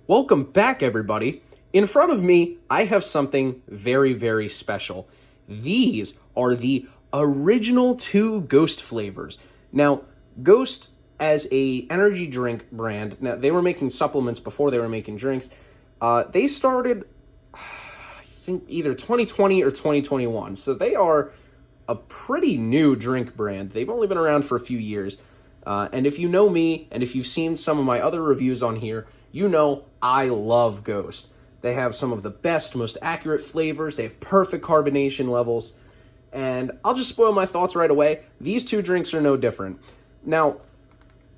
Welcome back, everybody. In front of me, I have something very, very special. These are the original two Ghost flavors. Now, Ghost as a energy drink brand, now they were making supplements before they were making drinks. They started, I think, either 2020 or 2021. So they are a pretty new drink brand. They've only been around for a few years. And if you know me, and if you've seen some of my other reviews on here, you know I love Ghost. They have some of the best, most accurate flavors. They have perfect carbonation levels. And I'll just spoil my thoughts right away. These two drinks are no different. Now,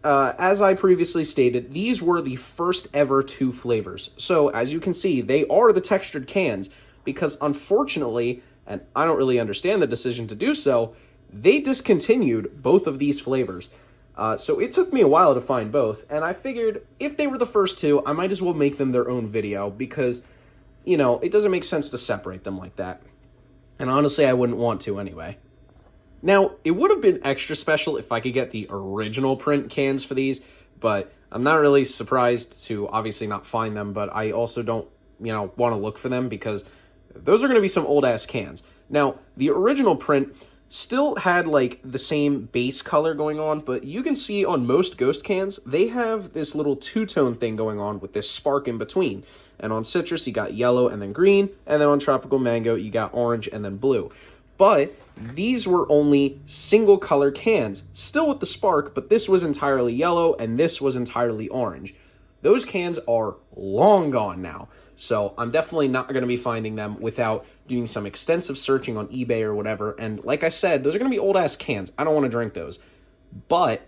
as I previously stated, these were the first ever two flavors. So, as you can see, they are the textured cans. Because, unfortunately, and I don't really understand the decision to do so, they discontinued both of these flavors. So it took me a while to find both, and I figured if they were the first two, I might as well make them their own video, because, you know, it doesn't make sense to separate them like that. And honestly, I wouldn't want to anyway. Now, it would have been extra special if I could get the original print cans for these, but I'm not really surprised to obviously not find them, but I also don't, want to look for them, because those are going to be some old-ass cans. Now, the original print still had, like, the same base color going on, but you can see on most Ghost cans, they have this little two-tone thing going on with this spark in between. And on Citrus, you got yellow and then green, and then on Tropical Mango, you got orange and then blue. But these were only single-color cans, still with the spark, but this was entirely yellow, and this was entirely orange. Those cans are long gone now, so I'm definitely not going to be finding them without doing some extensive searching on eBay or whatever. And like I said, those are going to be old-ass cans. I don't want to drink those. But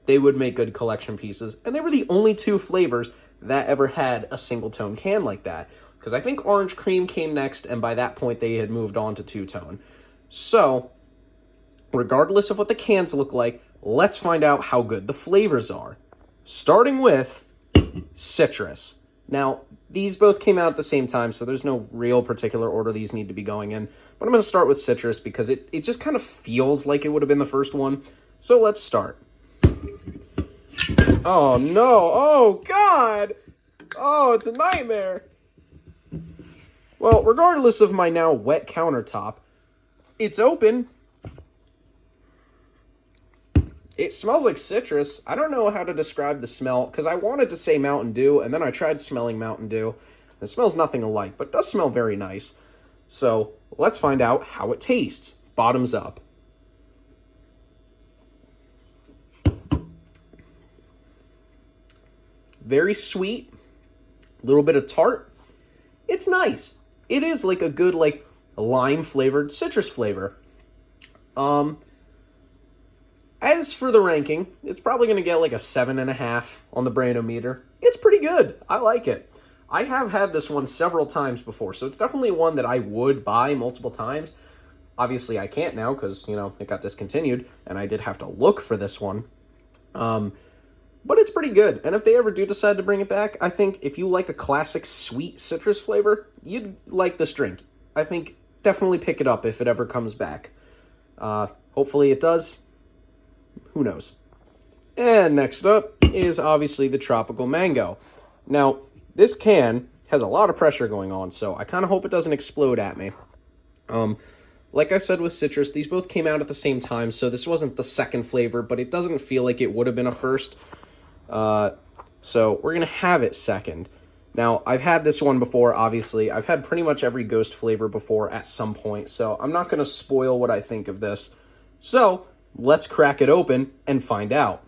they would make good collection pieces, and they were the only two flavors that ever had a single-tone can like that. Because I think Orange Cream came next, and by that point they had moved on to two-tone. So, regardless of what the cans look like, let's find out how good the flavors are. Starting with Citrus. Now, these both came out at the same time, so there's no real particular order these need to be going in. But I'm going to start with Citrus because it just kind of feels like it would have been the first one. So let's start. Oh, no. Oh, God. Oh, it's a nightmare. Well, regardless of my now wet countertop, it's open. It smells like citrus. I don't know how to describe the smell, because I wanted to say Mountain Dew, and then I tried smelling Mountain Dew. It smells nothing alike, but it does smell very nice. So, let's find out how it tastes. Bottoms up. Very sweet. A little bit of tart. It's nice. It is like a good, lime-flavored citrus flavor. As for the ranking, it's probably going to get like a 7.5 on the Brand-O-Meter. It's pretty good. I like it. I have had this one several times before, so it's definitely one that I would buy multiple times. Obviously, I can't now because, it got discontinued, and I did have to look for this one. But it's pretty good, and if they ever do decide to bring it back, I think if you like a classic sweet citrus flavor, you'd like this drink. I think definitely pick it up if it ever comes back. Hopefully it does. Who knows? And next up is obviously the Tropical Mango. Now, this can has a lot of pressure going on, so I kind of hope it doesn't explode at me. Like I said with Citrus, these both came out at the same time, so this wasn't the second flavor, but it doesn't feel like it would have been a first. So we're going to have it second. Now, I've had this one before, obviously. I've had pretty much every Ghost flavor before at some point, so I'm not going to spoil what I think of this. So, let's crack it open and find out.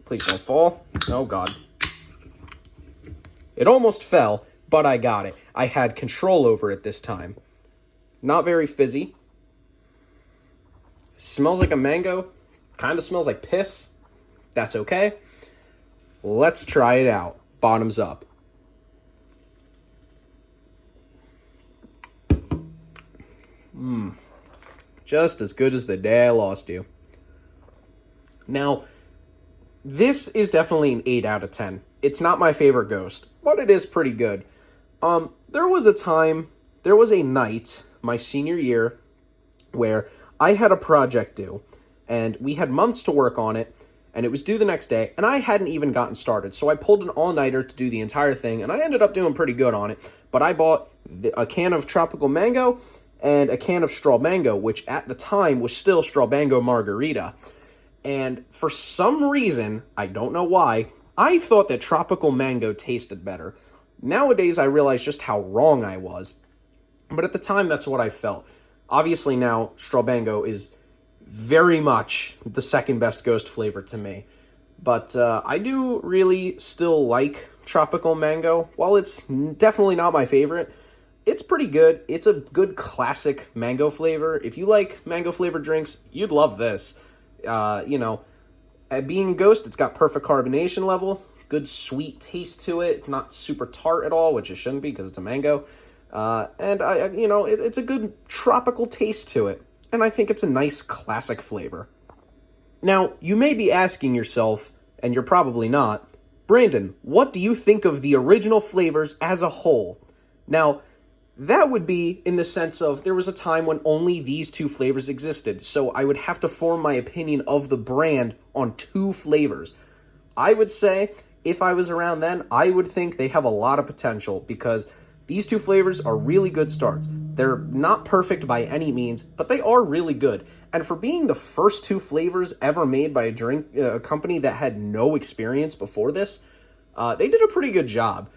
Please don't fall. Oh, God. It almost fell, but I got it. I had control over it this time. Not very fizzy. Smells like a mango. Kind of smells like piss. That's okay. Let's try it out. Bottoms up. Just as good as the day I lost you. Now, this is definitely an 8 out of 10. It's not my favorite Ghost, but it is pretty good. There was a night, my senior year, where I had a project due, and we had months to work on it, and it was due the next day, and I hadn't even gotten started. So I pulled an all-nighter to do the entire thing, and I ended up doing pretty good on it. But I bought a can of tropical mango and a can of straw mango, which at the time was still straw mango margarita. And for some reason, I don't know why, I thought that tropical mango tasted better. Nowadays, I realize just how wrong I was. But at the time, that's what I felt. Obviously now, straw mango is very much the second best ghost flavor to me. But I do really still like tropical mango. While it's definitely not my favorite, it's pretty good. It's a good classic mango flavor. If you like mango flavored drinks, you'd love this. Being a ghost, it's got perfect carbonation level, good sweet taste to it, not super tart at all, which it shouldn't be because it's a mango. It's a good tropical taste to it, and I think it's a nice classic flavor. Now, you may be asking yourself, and you're probably not, Brandon, what do you think of the original flavors as a whole? Now, that would be in the sense of there was a time when only these two flavors existed, so I would have to form my opinion of the brand on two flavors. I would say, if I was around then, I would think they have a lot of potential because these two flavors are really good starts. They're not perfect by any means, but they are really good. And for being the first two flavors ever made by a company that had no experience before this, they did a pretty good job.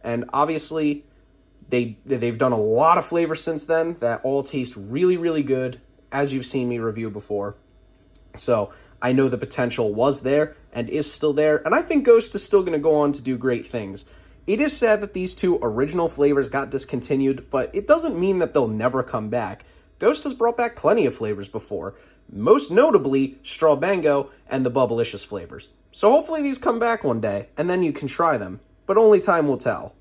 And obviously, they've done a lot of flavors since then that all taste really, really good, as you've seen me review before. So I know the potential was there and is still there, and I think Ghost is still going to go on to do great things. It is sad that these two original flavors got discontinued, but it doesn't mean that they'll never come back. Ghost has brought back plenty of flavors before, most notably straw mango and the Bubblicious flavors. So hopefully these come back one day, and then you can try them, but only time will tell.